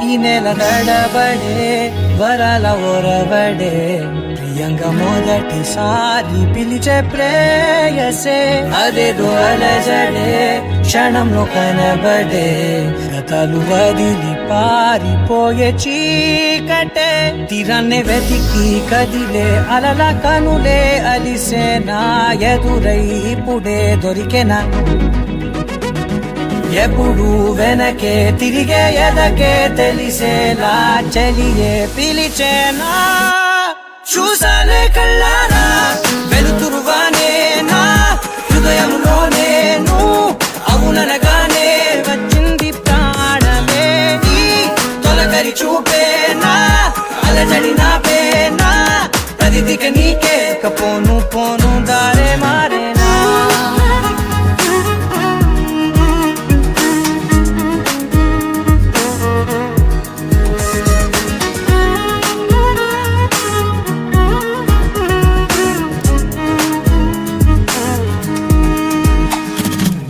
ఈ నెల నడబడే వరాల ఒరబడే ప్రియంగా మొదటిసారి పిలిచే ప్రేయసే అదేదో అలజడే క్షణంలో కనబడే గతాలు వదిలి పారిపోయే చీకటే తీరాన్నే వెతికి కదిలే అలల కనులే అలిసే నా ఎదురై ఇప్పుడే దొరికెనా ఎప్పుడు వెనకే తిరిగే ఎదకే తెలిసేలా చలియే పిలిచేనా చూసాలే కళ్ళారా వెలుతురువానే నా హృదయంలో నేను అవుననగానే వచ్చింది ప్రాణమే నీ తొలకరి చూపేనా అలజడి నాపేనా ప్రతిదిక నీకే పోను పోను దారే మారేనా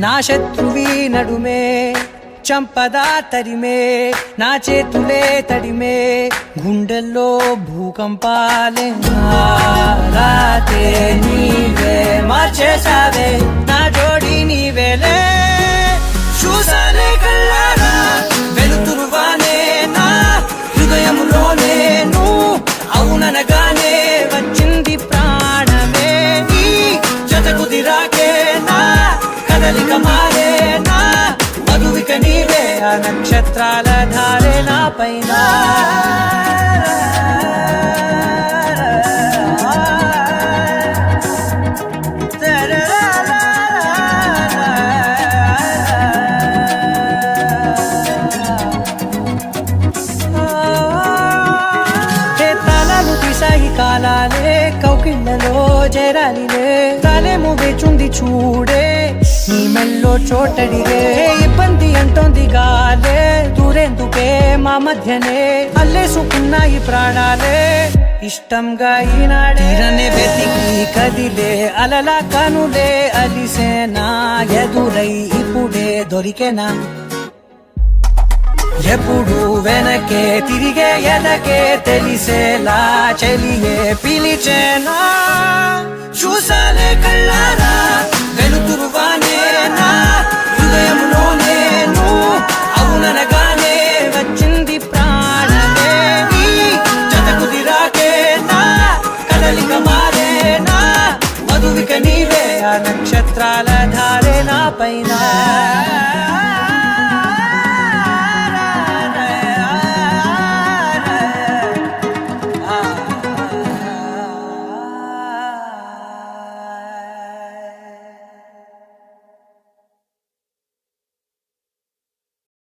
నా శత్రువి నడుమే చంపదా తరిమే నా చేతులే తడిమే గుండెల్లో భూకంపాలే రాతే నీవే మార్చేసావే నా జోడి నీవేలే చూసాలే కళ్ళారా వెలుతురువానే నా హృదయంలో నేను అవుననగానే వచ్చింది ప్రాణమే నీ జతకు దిరాకే నా కదలిక మారేనా మధువిక నీవే ఆ నక్షత్రాల ధారే నా పైన కాలాలే కౌకిళ్ళలో చేరాలిలే తాలేమో వేచుంది చూడే నీ మెల్లో చోటడిగే ఇబ్బంది అంటోంది గాలే దూరేందుకే మా మధ్యనే అల్లేసుకున్నాయి ప్రాణాలే ఇష్టంగా ఈనాడే వెతికి కదిలే అలల కనులే అలిసేనా ఎదురై ఇప్పుడే దొరికెనా ఎప్పుడు వెనకే తిరిగే ఎదకే తెలిసేలా చలియే పిలిచేనా చూసాలే కళ్ళారా వెలుతురువానే నా హృదయంలో నేను అవుననగానే వచ్చింది ప్రాణమే నీ జతకు దిరాకే నా కదలిక మారేనా మధువిక నీవే ఆ నక్షత్రాల ధారే నా పైన